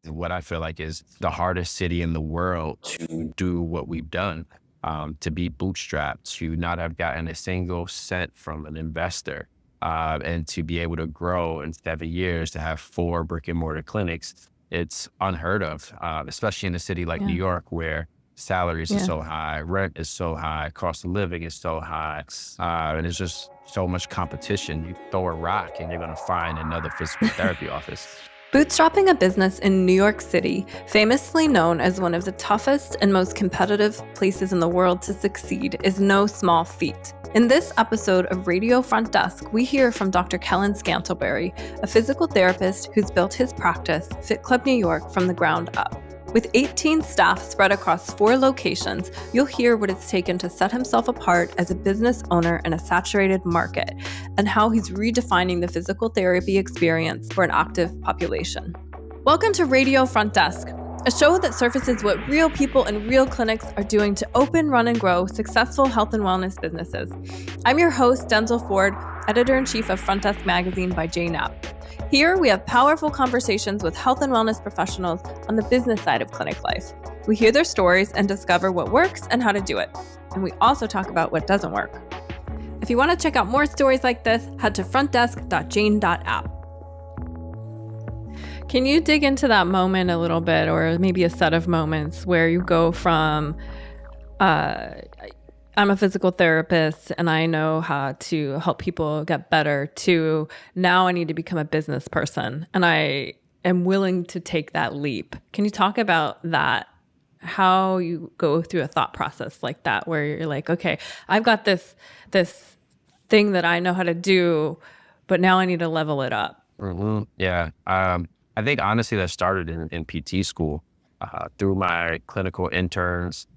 what I feel like is the hardest city in the world to do what we've done, to be bootstrapped, to not have gotten a single cent from an investor, and to be able to grow in 7 years to have 4 brick and mortar clinics. It's unheard of, especially in a city like New Yeah. York where salaries are Yeah. so high, rent is so high, cost of living is so high, and there's just so much competition. You throw a rock and you're going to find another physical therapy office. Bootstrapping a business in New York City, famously known as one of the toughest and most competitive places in the world to succeed, is no small feat. In this episode of Radio Front Desk, we hear from Dr. Kellen Scantlebury, a physical therapist who's built his practice, Fit Club New York, from the ground up. With 18 staff spread across 4 locations, you'll hear what it's taken to set himself apart as a business owner in a saturated market, and how he's redefining the physical therapy experience for an active population. Welcome to Radio Front Desk, a show that surfaces what real people and real clinics are doing to open, run, and grow successful health and wellness businesses. I'm your host, Denzel Ford, editor-in-chief of Front Desk Magazine by Jane App. Here, we have powerful conversations with health and wellness professionals on the business side of clinic life. We hear their stories and discover what works and how to do it. And we also talk about what doesn't work. If you want to check out more stories like this, head to frontdesk.jane.app. Can you dig into that moment a little bit, or maybe a set of moments where you go from, I'm a physical therapist and I know how to help people get better, to now I need to become a business person and I am willing to take that leap? Can you talk about that? How you go through a thought process like that, where you're like, okay, I've got this thing that I know how to do, but now I need to level it up. Yeah. I think honestly that started in PT school, through my clinical internships.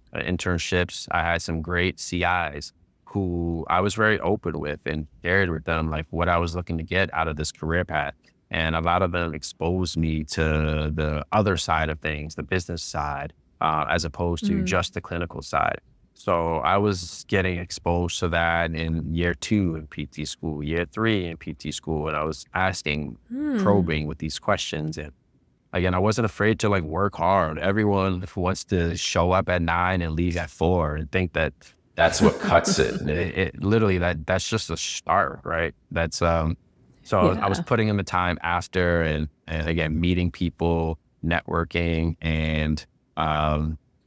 I had some great CIs who I was very open with and shared with them like what I was looking to get out of this career path. And a lot of them exposed me to the other side of things, the business side, as opposed to just the clinical side. So I was getting exposed to that in year 2 in PT school, year 3 in PT school, and I was asking, probing with these questions. And again, I wasn't afraid to like work hard. Everyone wants to show up at 9 and leave at 4 and think that that's what cuts it. It literally that's just a start, right? That's so I was Yeah. putting in the time after, and again meeting people, networking, and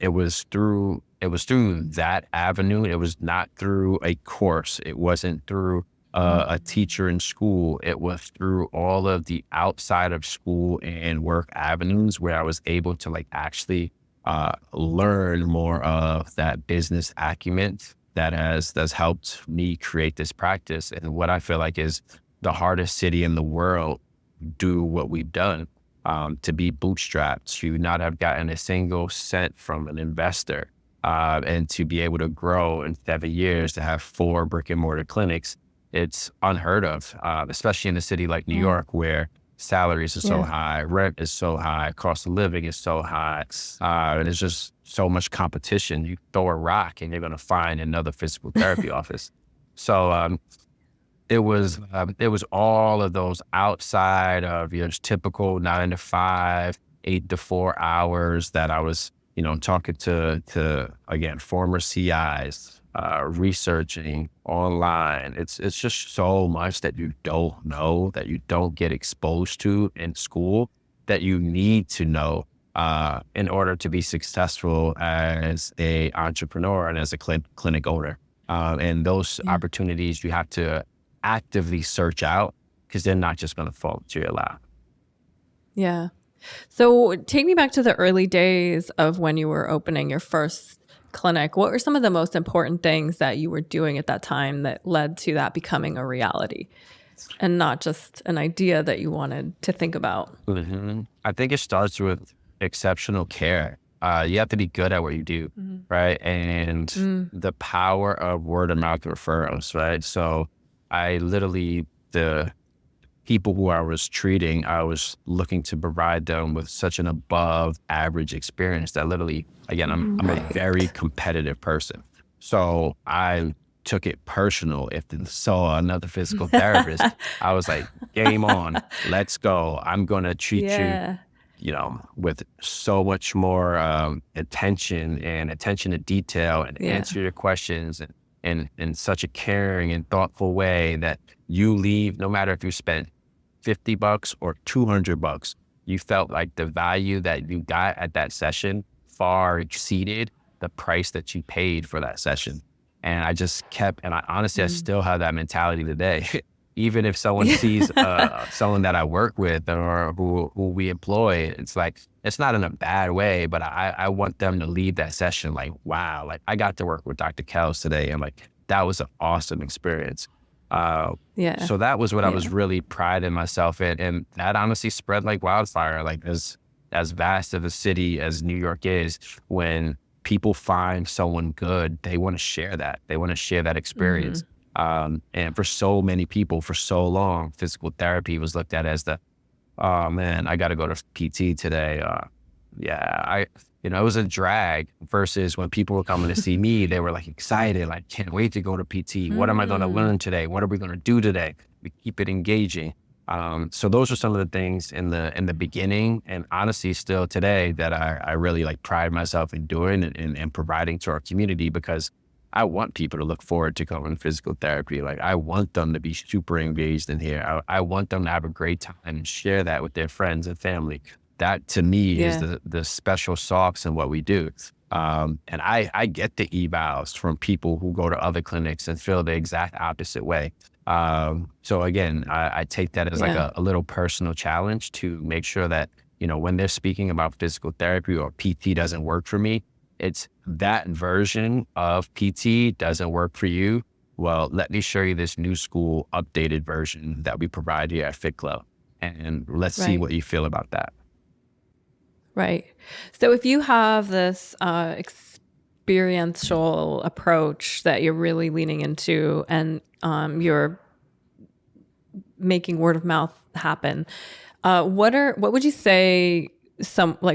it was through that avenue. It was not through a course. It wasn't through a teacher in school. It was through all of the outside of school and work avenues where I was able to like actually learn more of that business acumen that's helped me create this practice. And what I feel like is the hardest city in the world do what we've done, to be bootstrapped, to not have gotten a single cent from an investor, and to be able to grow in 7 years to have 4 brick and mortar clinics. It's unheard of, especially in a city like New York where salaries are so high, rent is so high, cost of living is so high, and there's just so much competition. You throw a rock and you're going to find another physical therapy office. So it was all of those outside of your typical 9 to 5, 8 to 4 hours that I was, talking to again, former CIs, researching online. It's just so much that you don't know, that you don't get exposed to in school, that you need to know, in order to be successful as a entrepreneur and as a clinic owner. And those opportunities you have to actively search out, because they're not just going to fall to your lap. Yeah. So take me back to the early days of when you were opening your first clinic. What were some of the most important things that you were doing at that time that led to that becoming a reality and not just an idea that you wanted to think about? I think it starts with exceptional care. You have to be good at what you do, right? And the power of word of mouth referrals, right? So I literally, the people who I was treating, I was looking to provide them with such an above average experience that literally, again, I'm a very competitive person. So I took it personal. If I saw another physical therapist, I was like, game on, let's go. I'm going to treat you with so much more attention to detail and Yeah. answer your questions and in such a caring and thoughtful way that you leave, no matter if you spent $50 or $200, you felt like the value that you got at that session far exceeded the price that you paid for that session. And I just kept, and I honestly, I still have that mentality today. Even if someone sees someone that I work with or who we employ, it's like, it's not in a bad way, but I want them to leave that session like, wow, like I got to work with Dr. Kels today. And like, that was an awesome experience. Yeah. So that was what I was really priding myself in. And that honestly spread like wildfire, like as vast of a city as New York is, when people find someone good, they want to share that. They want to share that experience. And for so many people, for so long, physical therapy was looked at as the, oh man, I got to go to PT today. It was a drag, versus when people were coming to see me, they were like excited, like, can't wait to go to PT. What am I going to learn today? What are we going to do today? We keep it engaging. So those are some of the things in the beginning, and honestly still today, that I really like pride myself in doing and providing to our community, because I want people to look forward to coming to physical therapy. Like, I want them to be super engaged in here. I want them to have a great time and share that with their friends and family. That to me is the special sauce in what we do. And I get the evals from people who go to other clinics and feel the exact opposite way. So again, I take that as like a little personal challenge to make sure that, when they're speaking about physical therapy or PT doesn't work for me, it's that version of PT doesn't work for you. Well, let me show you this new school updated version that we provide here at Fit Club. And let's see what you feel about that. Right. So if you have this experiential approach that you're really leaning into, and you're making word of mouth happen, what would you say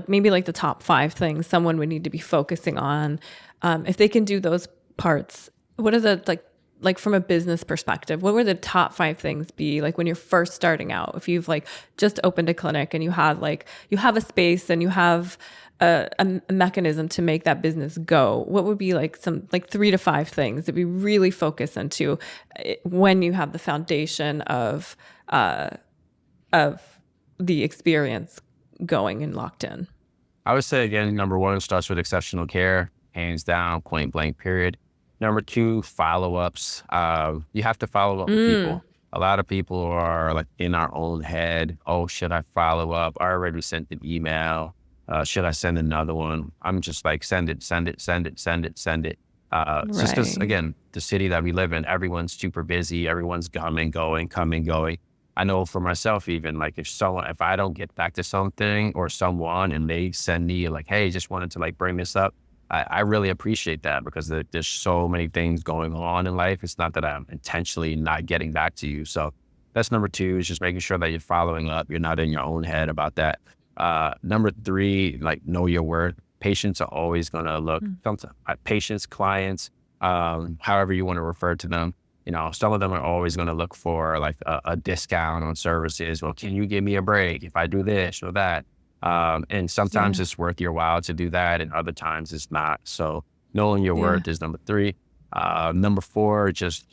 maybe the top 5 things someone would need to be focusing on if they can do those parts? What are the from a business perspective, what would the top 5 things be, like when you're first starting out? If you've just opened a clinic and you have a space and you have a mechanism to make that business go, what would be some 3 to 5 things that we really focus into when you have the foundation of the experience going and locked in? I would say, again, number 1, it starts with exceptional care, hands down, point blank, period. Number 2, follow-ups. You have to follow up with people. A lot of people are in our own head. Oh, should I follow up? I already sent an email. Should I send another one? I'm just send it. Just because, again, the city that we live in, everyone's super busy. Everyone's coming, going. I know for myself, even if I don't get back to something or someone and they send me hey, just wanted to bring this up, I really appreciate that, because there's so many things going on in life. It's not that I'm intentionally not getting back to you. So that's number 2, is just making sure that you're following up. You're not in your own head about that. Number 3, know your worth. Patients are always going to look, patients, clients, however you want to refer to them. Some of them are always going to look for a discount on services. Well, can you give me a break if I do this or that? And sometimes it's worth your while to do that, and other times it's not. So knowing your worth is number 3. Number 4, just,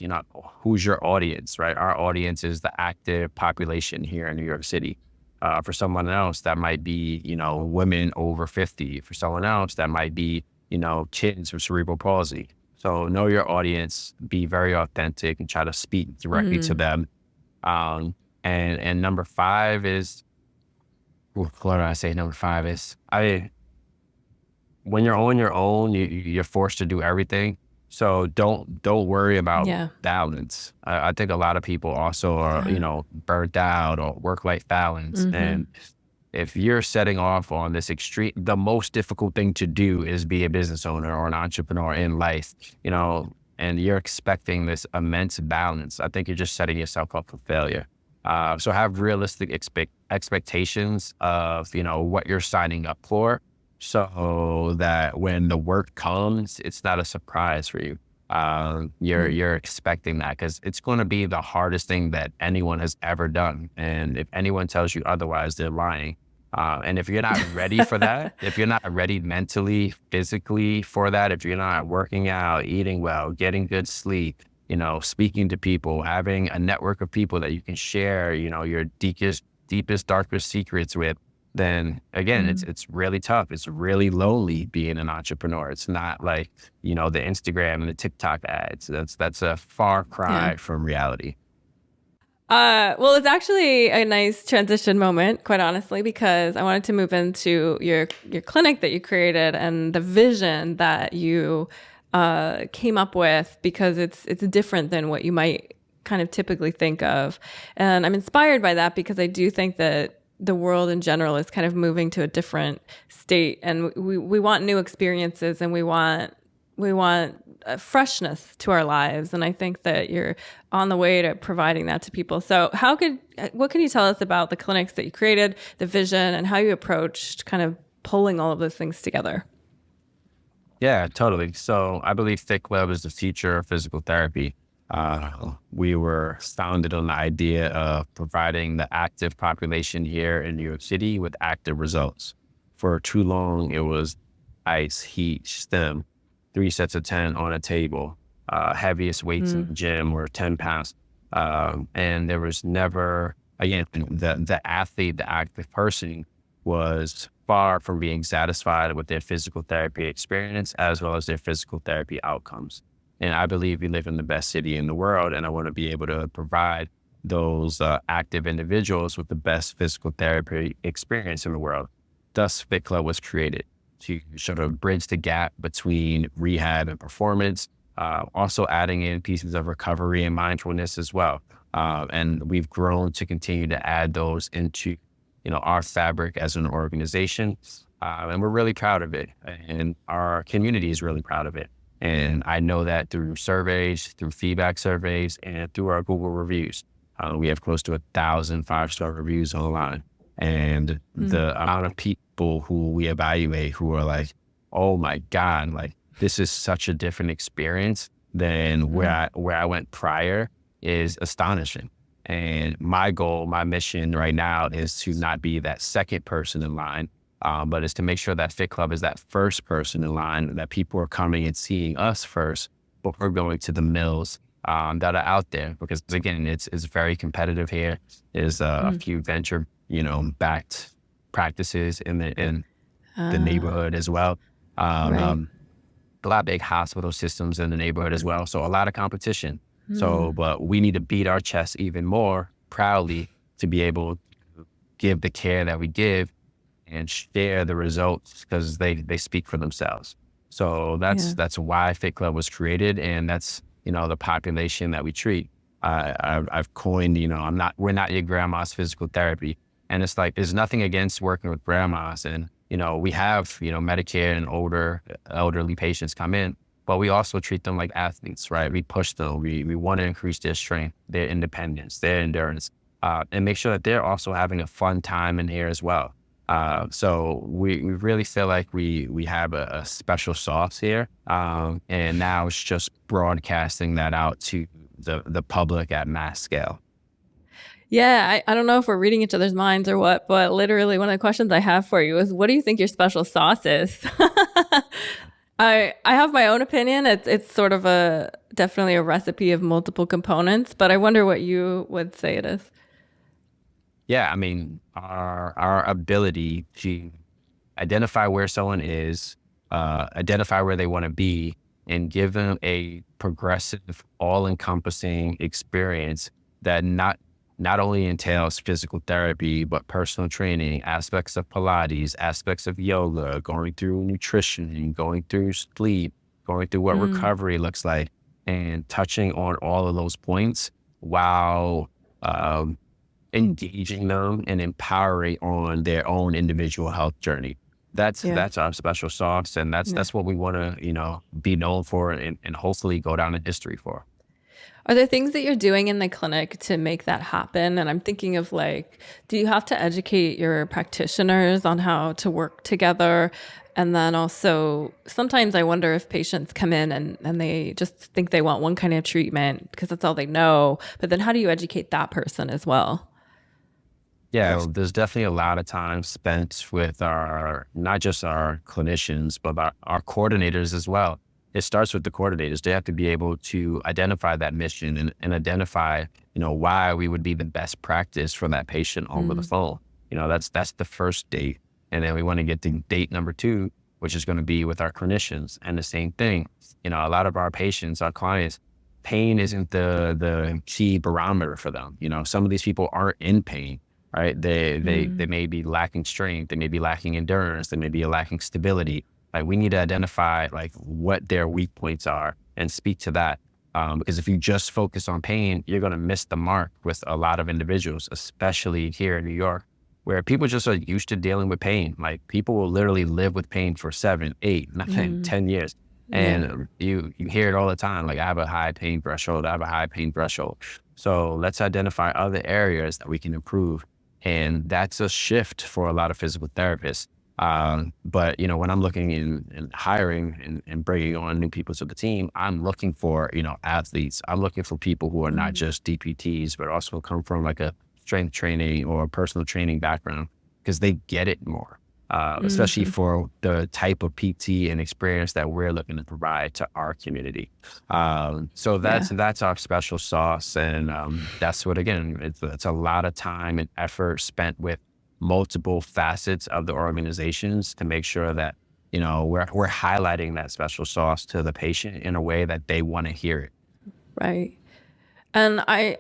who's your audience, right? Our audience is the active population here in New York City. For someone else, that might be, women over 50. For someone else, that might be, kids with cerebral palsy. So know your audience, be very authentic, and try to speak directly to them. And number 5 is, what do I say? Number 5 is, when you're on your own, you're forced to do everything. So don't worry about balance. I think a lot of people also are, burnt out, or work-life balance. And if you're setting off on this extreme, the most difficult thing to do is be a business owner or an entrepreneur in life, and you're expecting this immense balance, I think you're just setting yourself up for failure. So have realistic expectations of, what you're signing up for, so that when the work comes, it's not a surprise for you. You're expecting that, because it's going to be the hardest thing that anyone has ever done. And if anyone tells you otherwise, they're lying. And if you're not ready for that, if you're not ready mentally, physically for that, if you're not working out, eating well, getting good sleep, speaking to people, having a network of people that you can share, your deepest, darkest secrets with, then again, it's really tough. It's really lonely being an entrepreneur. It's not like, the Instagram and the TikTok ads. That's a far Yeah. cry from reality. Well, it's actually a nice transition moment, quite honestly, because I wanted to move into your clinic that you created and the vision that you came up with, because it's different than what you might kind of typically think of. And I'm inspired by that because I do think that the world in general is kind of moving to a different state, and we want new experiences, and we want freshness to our lives. And I think that you're on the way to providing that to people. So what can you tell us about the clinics that you created, the vision, and how you approached kind of pulling all of those things together? Yeah, totally. So I believe Fit Club is the future of physical therapy. We were founded on the idea of providing the active population here in New York City with active results. For too long, it was ice, heat, stem, 3 sets of 10 on a table. Heaviest weights in the gym were 10 pounds. And there was never, again, the athlete, the active person was far from being satisfied with their physical therapy experience as well as their physical therapy outcomes. And I believe we live in the best city in the world, and I want to be able to provide those active individuals with the best physical therapy experience in the world. Thus, Fit Club was created to sort of bridge the gap between rehab and performance, also adding in pieces of recovery and mindfulness as well. And we've grown to continue to add those into our fabric as an organization. And we're really proud of it. And our community is really proud of it. And I know that through surveys, through feedback surveys, and through our Google reviews. We have close to 1,000 5-star reviews online. And the amount of people who we evaluate who are like, oh my God, like this is such a different experience than where I went prior is astonishing. And my goal, my mission right now is to not be that second person in line, but is to make sure that Fit Club is that first person in line, that people are coming and seeing us first before going to the mills that are out there. Because again, it's very competitive here. There's a few venture, backed practices in the neighborhood as well. Right. A lot of big hospital systems in the neighborhood as well. So a lot of competition. So, but we need to beat our chest even more proudly to be able to give the care that we give and share the results because they speak for themselves. So that's why Fit Club was created, and that's the population that we treat. I've coined we're not your grandma's physical therapy, and it's like there's nothing against working with grandmas, and we have Medicare and elderly patients come in. But we also treat them like athletes, right? We push them. We want to increase their strength, their independence, their endurance, and make sure that they're also having a fun time in here as well. So we really feel like we have a special sauce here. And now it's just broadcasting that out to the public at mass scale. Yeah, I don't know if we're reading each other's minds or what, but literally one of the questions I have for you is, what do you think your special sauce is? I have my own opinion. It's sort of definitely a recipe of multiple components, but I wonder what you would say it is. Yeah, I mean, our ability to identify where someone is, identify where they want to be, and give them a progressive, all-encompassing experience that not only entails physical therapy, but personal training, aspects of Pilates, aspects of yoga, going through nutrition, going through sleep, going through what recovery looks like, and touching on all of those points while engaging them and empowering on their own individual health journey. That's our special sauce, and that's what we want to be known for, and hopefully go down in history for. Are there things that you're doing in the clinic to make that happen? And I'm thinking of do you have to educate your practitioners on how to work together? And then also, sometimes I wonder if patients come in and they just think they want one kind of treatment because that's all they know. But then how do you educate that person as well? Yeah, well, there's definitely a lot of time spent with our, not just our clinicians, but our coordinators as well. It starts with the coordinators. They have to be able to identify that mission and identify, why we would be the best practice for that patient over the Mm, phone. That's the first date. And then we want to get to date number two, which is going to be with our clinicians. And the same thing, a lot of our patients, our clients, pain isn't the key barometer for them. Some of these people aren't in pain, right? They mm, may be lacking strength, they may be lacking endurance, they may be lacking stability. Like we need to identify like what their weak points are and speak to that. Because if you just focus on pain, you're going to miss the mark with a lot of individuals, especially here in New York, where people just are used to dealing with pain. Like people will literally live with pain for 7, 8, 9, mm. 10 years. Yeah. And you hear it all the time. Like I have a high pain threshold. I have a high pain threshold. So let's identify other areas that we can improve. And that's a shift for a lot of physical therapists. But when I'm looking in hiring and bringing on new people to the team, I'm looking for, athletes. I'm looking for people who are not Mm, just DPTs, but also come from like a strength training or personal training background because they get it more. Especially mhm. for the type of PT and experience that we're looking to provide to our community. So Yeah. that's our special sauce, and that's what again, it's a lot of time and effort spent with multiple facets of the organizations to make sure that we're highlighting that special sauce to the patient in a way that they want to hear it. Right. And I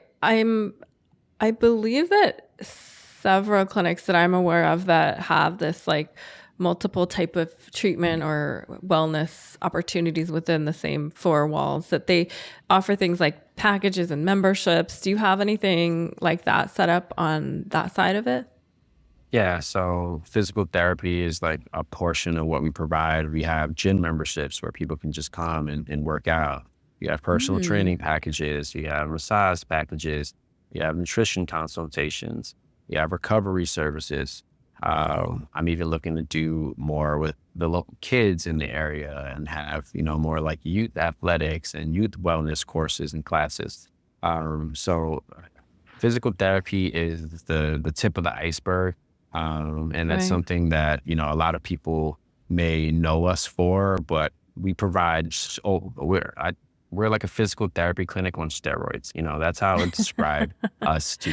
believe that several clinics that I'm aware of that have this like multiple type of treatment or wellness opportunities within the same four walls that they offer things like packages and memberships. Do you have anything like that set up on that side of it? Yeah, so physical therapy is like a portion of what we provide. We have gym memberships where people can just come and work out. You have personal Mm, training packages, you have massage packages, you have nutrition consultations, you have recovery services. I'm even looking to do more with the local kids in the area and have, more like youth athletics and youth wellness courses and classes. So physical therapy is the tip of the iceberg. And that's right. something that, a lot of people may know us for, but we provide, we're like a physical therapy clinic on steroids. That's how I would describe us to,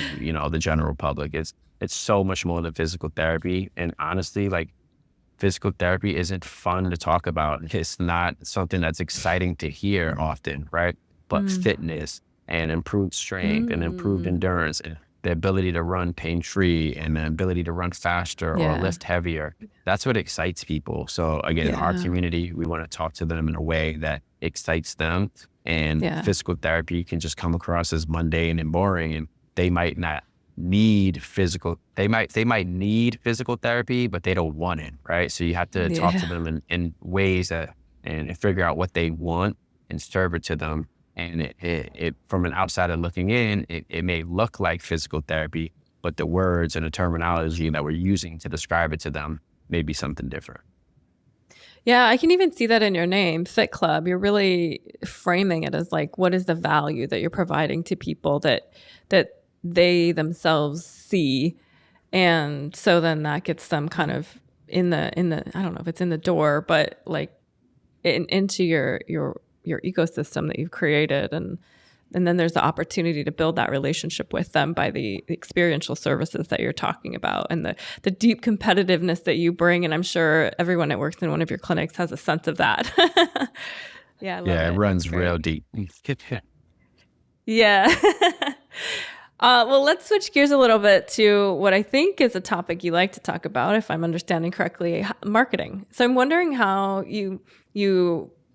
the general public. It's so much more than physical therapy. And honestly, like physical therapy isn't fun to talk about. It's not something that's exciting to hear often, right? But Mm, fitness and improved strength and improved mm, endurance and the ability to run pain free and the ability to run faster or yeah. lift heavier. That's what excites people. So again, our Yeah. community, we want to talk to them in a way that excites them. And Yeah. physical therapy can just come across as mundane and boring, and they might not need physical they might need physical therapy, but they don't want it, right? So you have to talk to Yeah. them in ways that and figure out what they want and serve it to them. And it from an outsider looking in, it may look like physical therapy, but the words and the terminology that we're using to describe it to them may be something different. Yeah, I can even see that in your name, Fit Club. You're really framing it as like, what is the value that you're providing to people that they themselves see, and so then that gets them kind of in the I don't know if it's in the door, but like into your ecosystem that you've created, and then there's the opportunity to build that relationship with them by the experiential services that you're talking about and the deep competitiveness that you bring. And I'm sure everyone that works in one of your clinics has a sense of that. Yeah, I love Yeah, it it. It's runs real great. deep. Yeah. Well, let's switch gears a little bit to what I think is a topic you like to talk about, if I'm understanding correctly, marketing. So I'm wondering how you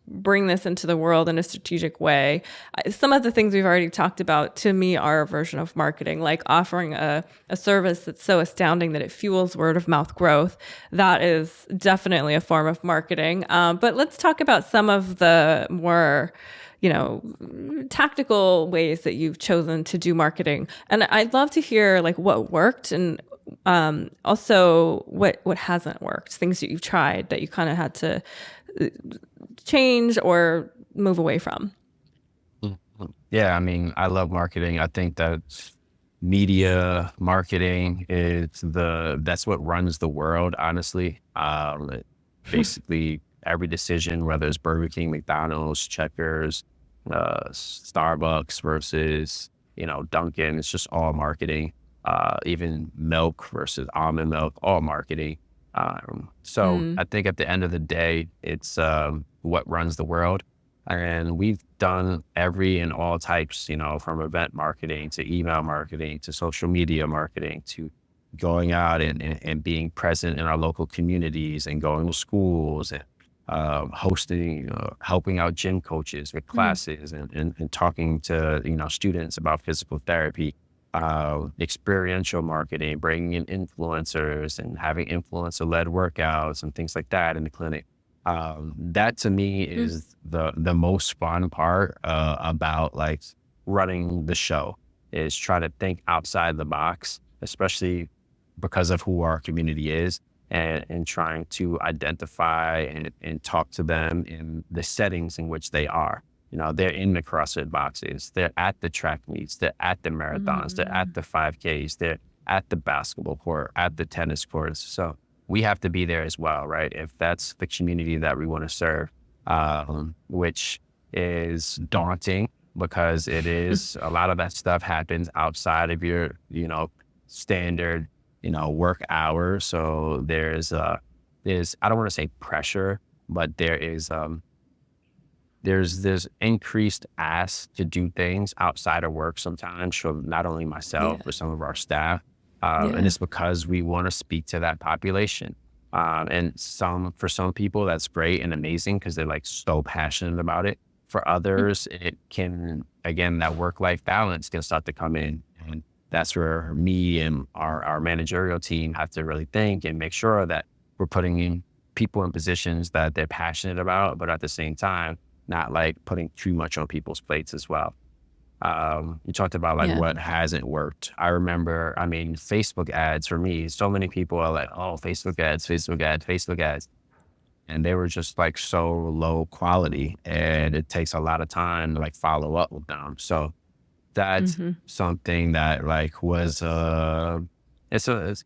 bring this into the world in a strategic way. Some of the things we've already talked about to me are a version of marketing, like offering a service that's so astounding that it fuels word of mouth growth. That is definitely a form of marketing. But let's talk about some of the more tactical ways that you've chosen to do marketing. And I'd love to hear like what worked and also what hasn't worked, things that you've tried that you kind of had to change or move away from. Yeah, I mean, I love marketing. I think that media marketing is that's what runs the world, honestly. Basically every decision, whether it's Burger King, McDonald's, Checkers, Starbucks versus, Dunkin', it's just all marketing. Even milk versus almond milk, all marketing. So Mm, I think at the end of the day, it's what runs the world. And we've done every and all types, from event marketing to email marketing to social media marketing to going out and being present in our local communities and going to schools and hosting, helping out gym coaches with mm, classes and talking to, students about physical therapy, experiential marketing, bringing in influencers and having influencer-led workouts and things like that in the clinic. That to me mm. is the most fun part about like running the show is trying to think outside the box, especially because of who our community is and trying to identify and talk to them in the settings in which they are. They're in the CrossFit boxes, they're at the track meets, they're at the marathons, they're at Mm. the 5Ks, they're at the basketball court, at the tennis courts. So we have to be there as well, right? If that's the community that we want to serve, which is daunting because it is a lot of that stuff happens outside of your, standard, work hours. So there's I don't want to say pressure, but there's increased ask to do things outside of work sometimes from not only myself Yeah, but some of our staff, and yeah. it's because we want to speak to that population. And for some people that's great and amazing because they're like so passionate about it. For Mm, others, it can, again, that work-life balance can start to come in, and that's where me and our managerial team have to really think and make sure that we're putting in people in positions that they're passionate about, but at the same time not like putting too much on people's plates as well. You talked about like yeah. what hasn't worked. I remember, I mean, Facebook ads for me, so many people are like, oh, Facebook ads, Facebook ads, Facebook ads. And they were just like so low quality and it takes a lot of time to like follow up with them. So that's Mhm. something that like was, and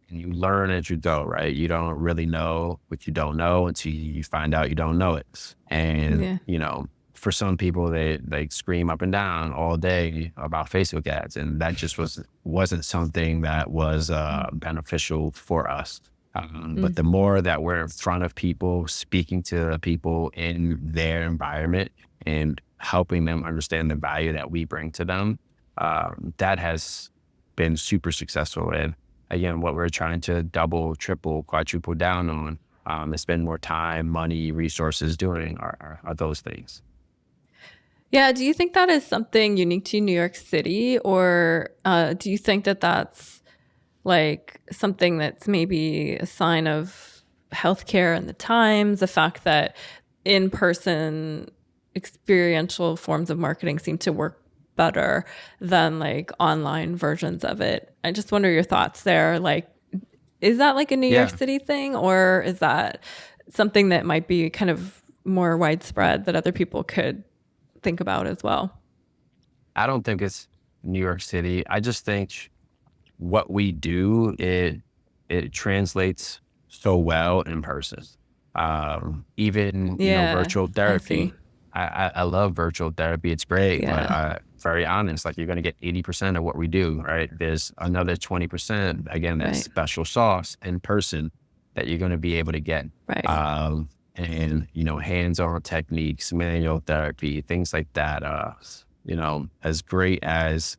you learn as you go, right? You don't really know what you don't know until you find out you don't know it. And, Yeah. for some people, they scream up and down all day about Facebook ads. And that just wasn't something that was Mm, beneficial for us. But mm, the more that we're in front of people, speaking to people in their environment and helping them understand the value that we bring to them, that has been super successful. And again, what we're trying to double, triple, quadruple down on is spend more time, money, resources doing are those things. Yeah, do you think that is something unique to New York City, or do you think that that's like something that's maybe a sign of healthcare and the times, the fact that in-person experiential forms of marketing seem to work better than like online versions of it? I just wonder your thoughts there. Like, is that like a New York Yeah, City thing, or is that something that might be kind of more widespread that other people could think about as well? I don't think it's New York City. I just think what we do, it translates so well in person. Even, Yeah, virtual I see. therapy. I love virtual therapy. It's great, but Yeah, very honest, like you're going to get 80% of what we do, right? There's another 20%, again, that right, special sauce in person that you're going to be able to get. right. And, hands-on techniques, manual therapy, things like that. As great as,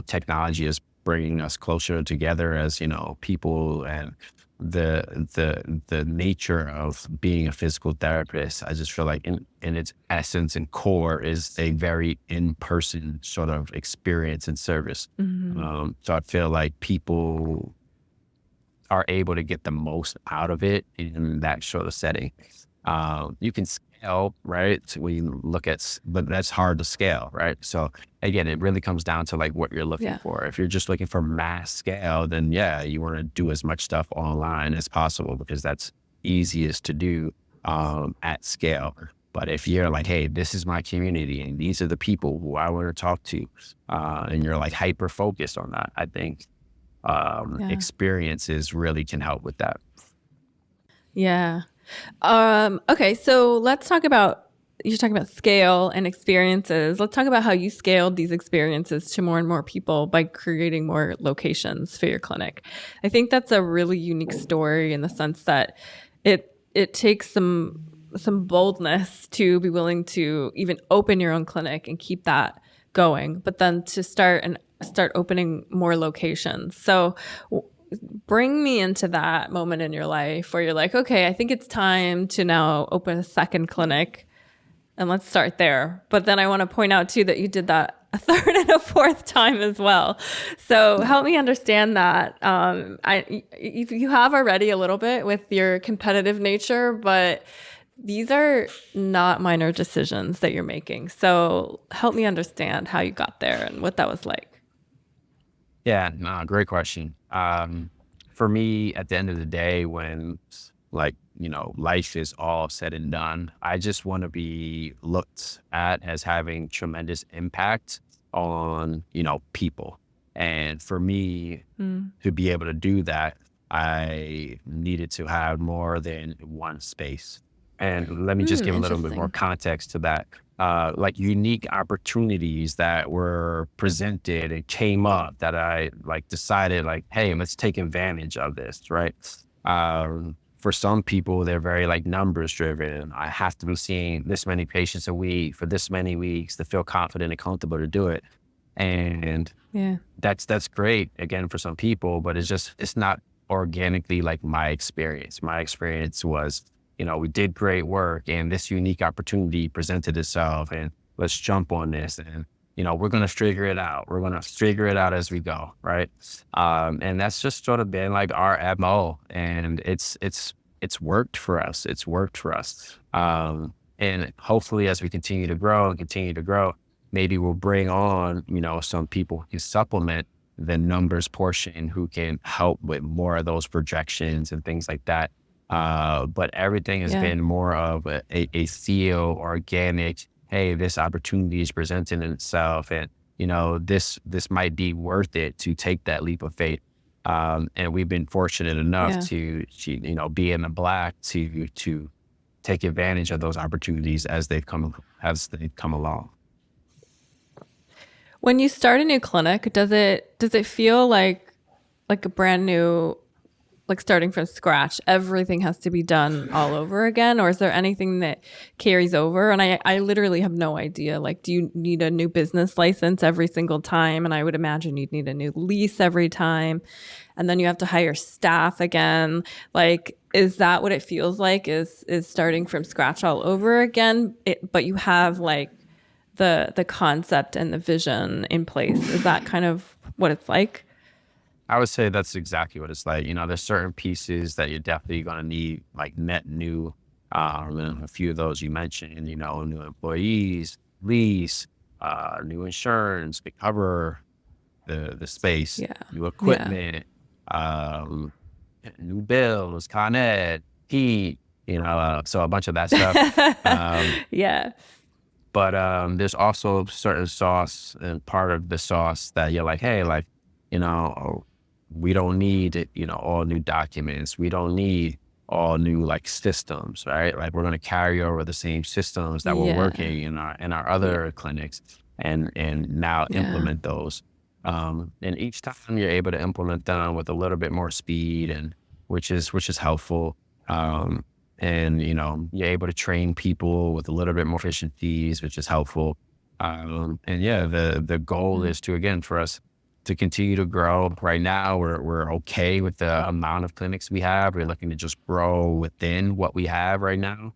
technology is bringing us closer together as, people and the nature of being a physical therapist, I just feel like in its essence and core is a very in-person sort of experience and service. Mhm. So I feel like people are able to get the most out of it in that sort of setting. You can scale, right? So when you look at, but that's hard to scale, right? So again, it really comes down to like what you're looking Yeah. for. If you're just looking for mass scale, then yeah, you want to do as much stuff online as possible because that's easiest to do at scale. But if you're like, hey, this is my community and these are the people who I want to talk to, and you're like hyper focused on that, I think Yeah. experiences really can help with that. Yeah. Okay, so let's talk about, you're talking about scale and experiences. Let's talk about how you scaled these experiences to more and more people by creating more locations for your clinic. I think that's a really unique story in the sense that it takes some boldness to be willing to even open your own clinic and keep that going, but then to start opening more locations. So bring me into that moment in your life where you're like, okay, I think it's time to now open a second clinic and let's start there. But then I want to point out too that you did that a third and a fourth time as well. So help me understand that. You have already a little bit with your competitive nature, but these are not minor decisions that you're making. So help me understand how you got there and what that was like. Yeah, no, great question. For me, at the end of the day, when like, life is all said and done, I just want to be looked at as having tremendous impact on, people. And for me to be able to do that, I needed to have more than one space. And let me just give a little bit more Interesting. context to that. Like unique opportunities that were presented and came up that I like decided like, hey, let's take advantage of this, right? For some people, they're very like numbers driven. I have to be seeing this many patients a week for this many weeks to feel confident and comfortable to do it. And Yeah. that's great again for some people, but it's not organically like my experience. My experience was, we did great work and this unique opportunity presented itself and let's jump on this and, we're going to figure it out. We're going to figure it out as we go. Right. And that's just sort of been like our MO, and it's worked for us. It's worked for us. And hopefully as we continue to grow, maybe we'll bring on, some people who can supplement the numbers portion who can help with more of those projections and things like that. But everything has been more of a feel organic, hey, this opportunity is presenting itself and, this might be worth it to take that leap of faith. And we've been fortunate enough to, be in the black to take advantage of those opportunities as they've come along. When you start a new clinic, does it feel like a brand new, like starting from scratch? Everything has to be done all over again, or is there anything that carries over? And I literally have no idea. Like, do you need a new business license every single time? And I would imagine you'd need a new lease every time, and then you have to hire staff again. Like, is that what it feels like? Is starting from scratch all over again? But you have like the concept and the vision in place. Is that kind of what it's like? I would say that's exactly what it's like. There's certain pieces that you're definitely going to need, like net new. And a few of those you mentioned, new employees, lease, new insurance to cover the space, new equipment, new bills, Con Ed, heat, so a bunch of that stuff. Yeah. But there's also certain sauce and part of the sauce that you're like, hey, like, we don't need, all new documents. We don't need all new like systems, right? Like we're going to carry over the same systems that were working in our other clinics and now implement those. And each time you're able to implement them with a little bit more speed and which is helpful. And, you're able to train people with a little bit more efficiencies, which is helpful. And the goal is to, again, for us to continue to grow. Right now, we're okay with the amount of clinics we have. We're looking to just grow within what we have right now.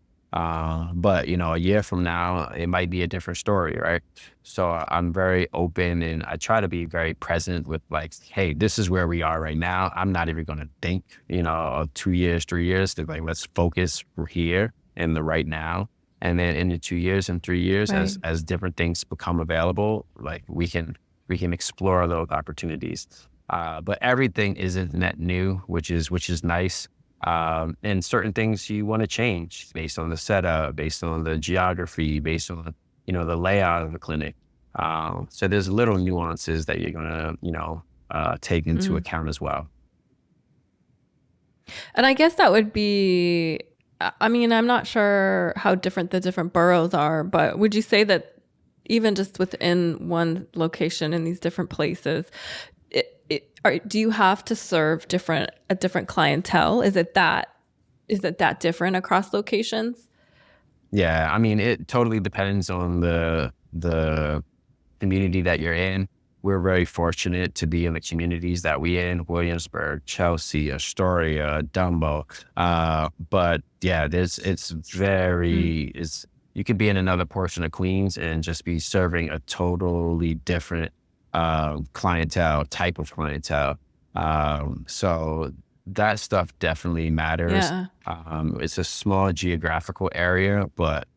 But a year from now, it might be a different story, right? So I'm very open and I try to be very present with like, hey, this is where we are right now. I'm not even going to think, of 2 years, 3 years. They're like, let's focus here in the right now. And then in the 2 years and 3 years, as different things become available, like we can explore those opportunities. But everything isn't net new, which is nice. And certain things you want to change based on the setup, based on the geography, based on, the layout of the clinic. So there's little nuances that you're going to, take into account as well. And I guess that would be, I mean, I'm not sure how different the different boroughs are, but would you say that even just within one location in these different places, do you have to serve a different clientele? Is it that different across locations? Yeah, I mean, it totally depends on the community that you're in. We're very fortunate to be in the communities that we in: Williamsburg, Chelsea, Astoria, Dumbo. But yeah, you could be in another portion of Queens and just be serving a totally different type of clientele. So that stuff definitely matters. Yeah. It's a small geographical area, but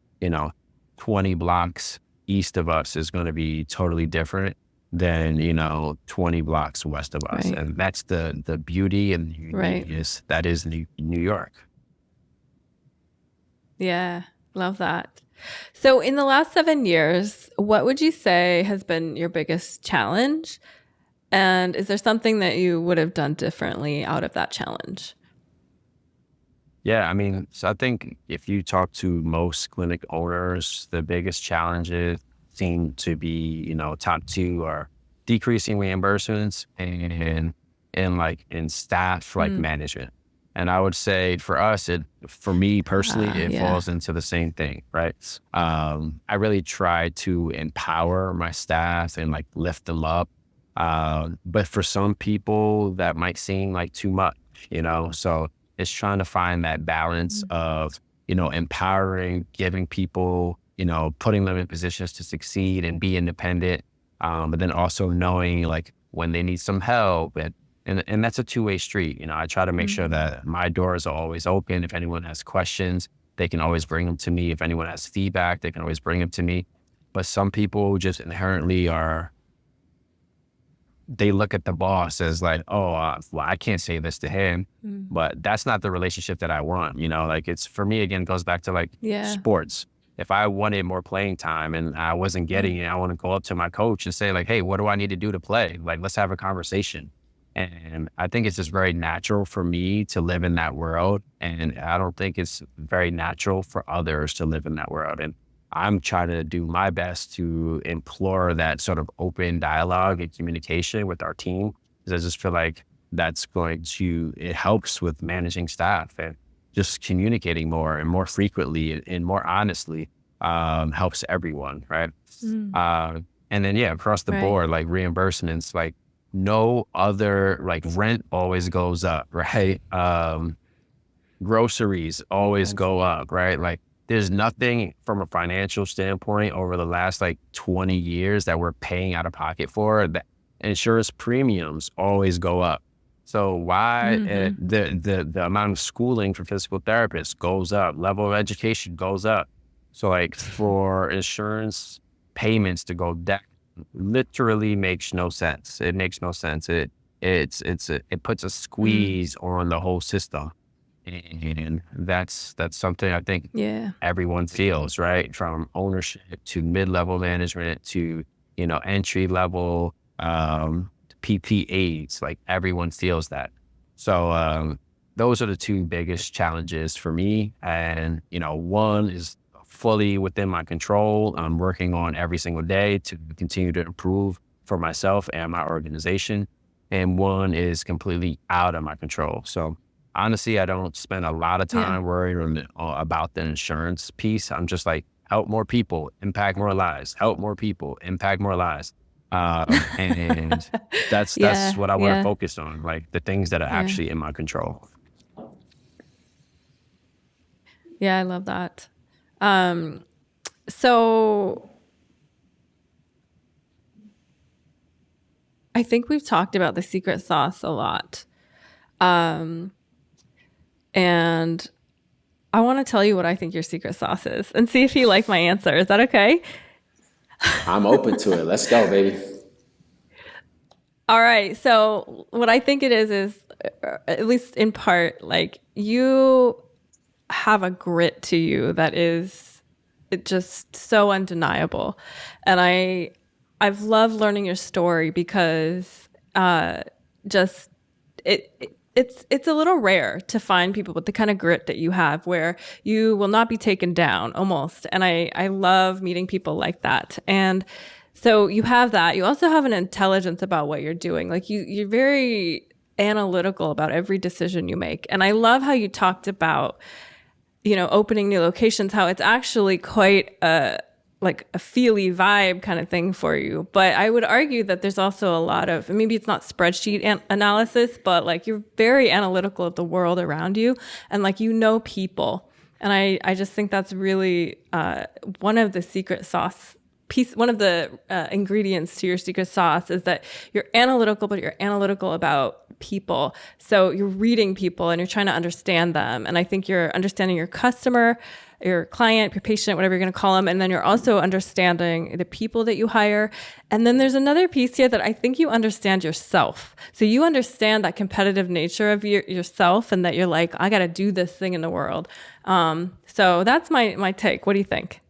20 blocks east of us is going to be totally different than 20 blocks west of us. Right. And that's the beauty and the uniqueness that is New York. Yeah, love that. So in the last 7 years, what would you say has been your biggest challenge? And is there something that you would have done differently out of that challenge? Yeah, I mean, so I think if you talk to most clinic owners, the biggest challenges seem to be, top two are decreasing reimbursements and in staff management. And I would say for me personally, it falls into the same thing, right? I really try to empower my staff and lift them up. But for some people that might seem like too much, so it's trying to find that balance of, empowering, giving people, putting them in positions to succeed and be independent. But then also knowing when they need some help, and that's a two-way street. I try to make sure that my doors are always open. If anyone has questions, they can always bring them to me. If anyone has feedback, they can always bring them to me. But some people just inherently they look at the boss as well, I can't say this to him, but that's not the relationship that I want. It's, for me, again, it goes back to sports. If I wanted more playing time and I wasn't getting it, I want to go up to my coach and say hey, what do I need to do to play? Let's have a conversation. And I think it's just very natural for me to live in that world. And I don't think it's very natural for others to live in that world. And I'm trying to do my best to implore that sort of open dialogue and communication with our team, because I just feel like it helps with managing staff, and just communicating more and more frequently and more honestly helps everyone, right? And then, across the board, reimbursements, no other, rent always goes up, right? Groceries always go up, right? There's nothing from a financial standpoint over the last 20 years that we're paying out of pocket for. The insurance premiums always go up. So why the amount of schooling for physical therapists goes up, level of education goes up. So for insurance payments to go down literally makes no sense. It makes no sense. It puts a squeeze on the whole system. And that's something I think everyone feels, right? From ownership to mid-level management to, entry level, PPAs, everyone feels that. So those are the two biggest challenges for me. And, one is fully within my control. I'm working on every single day to continue to improve for myself and my organization. And one is completely out of my control. So honestly, I don't spend a lot of time worrying about the insurance piece. I'm just help more people, impact more lives, help more people, impact more lives. And that's what I want to focus on, the things that are actually in my control. Yeah, I love that. So I think we've talked about the secret sauce a lot. And I want to tell you what I think your secret sauce is and see if you like my answer. Is that okay? I'm open to it. Let's go, baby. All right. So what I think it is at least in part, like you have a grit to you that is just so undeniable. And I've loved learning your story because just it's a little rare to find people with the kind of grit that you have where you will not be taken down almost. And I love meeting people like that. And so you have that. You also have an intelligence about what you're doing. Like you're very analytical about every decision you make. And I love how you talked about, opening new locations, how it's actually quite like a feely vibe kind of thing for you. But I would argue that there's also a lot of, maybe it's not spreadsheet analysis, but like you're very analytical of the world around you and like, people. And I just think that's really one of the secret sauce one of the ingredients to your secret sauce is that you're analytical, but you're analytical about people. So you're reading people and you're trying to understand them. And I think you're understanding your customer, your client, your patient, whatever you're going to call them. And then you're also understanding the people that you hire. And then there's another piece here that I think you understand yourself. So you understand that competitive nature of yourself and that you're like, I got to do this thing in the world. So that's my take. What do you think?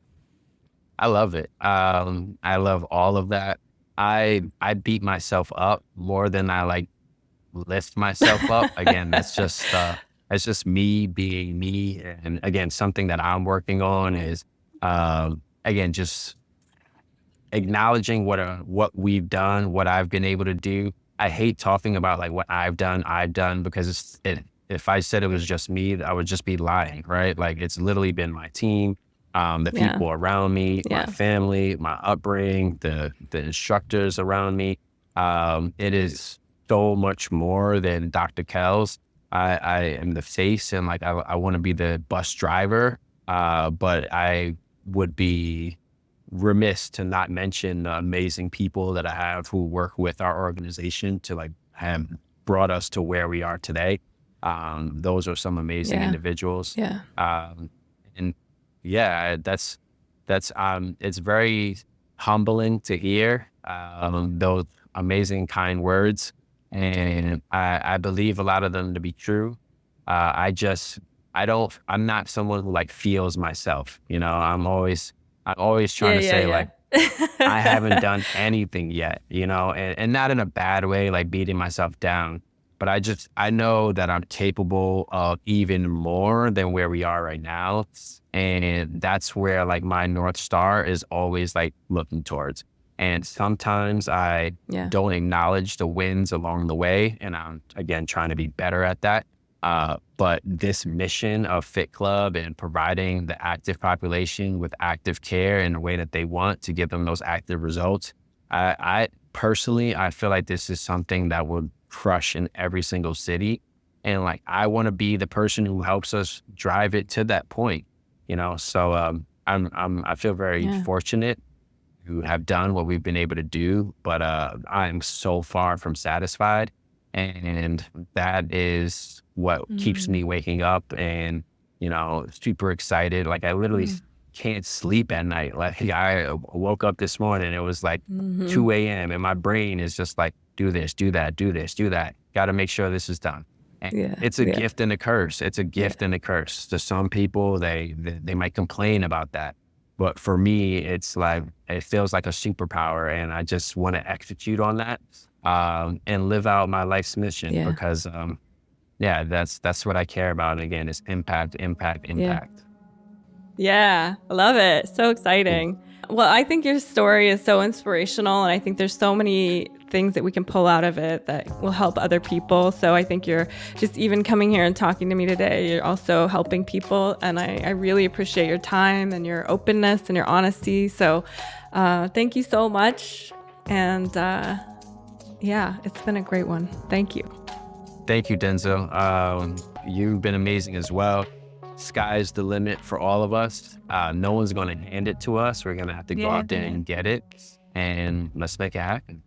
I love it. I love all of that. I beat myself up more than I like lift myself up. Again, that's just me being me. And again, something that I'm working on is again just acknowledging what we've done, what I've been able to do. I hate talking about like what I've done because if I said it was just me, I would just be lying, right? Like it's literally been my team. The people around me, my family, my upbringing, the instructors around me. It is so much more than Dr. Kells. I am the face and like I want to be the bus driver, but I would be remiss to not mention the amazing people that I have who work with our organization to like have brought us to where we are today. Those are some amazing individuals. And yeah, that's it's very humbling to hear those amazing, kind words, and I believe a lot of them to be true. I'm not someone who like feels myself. I'm always trying to say like I haven't done anything yet, and not in a bad way, like beating myself down. But I know that I'm capable of even more than where we are right now. And that's where like my North Star is always like looking towards. And sometimes I don't acknowledge the wins along the way. And I'm, again, trying to be better at that. But this mission of Fit Club and providing the active population with active care in the way that they want to give them those active results, I personally feel like this is something that would crush in every single city. And like, I want to be the person who helps us drive it to that point, So I feel very fortunate to have done what we've been able to do, but I'm so far from satisfied. And that is what keeps me waking up and, super excited. Like I literally can't sleep at night. Like I woke up this morning, it was like 2 a.m. and my brain is just like, do this, do that, do this, do that. Got to make sure this is done. And it's a gift and a curse. It's a gift and a curse. To some people, they might complain about that. But for me, it's like, it feels like a superpower, and I just want to execute on that and live out my life's mission because, that's what I care about. And again, it's impact. Yeah, I love it. So exciting. Well, I think your story is so inspirational, and I think there's so many things that we can pull out of it that will help other people. So I think you're just even coming here and talking to me today, you're also helping people. And I really appreciate your time and your openness and your honesty. So thank you so much. And it's been a great one. Thank you. Thank you, Denzel. You've been amazing as well. Sky's the limit for all of us. No one's going to hand it to us. We're going to have to go out there and get it, and let's make it happen.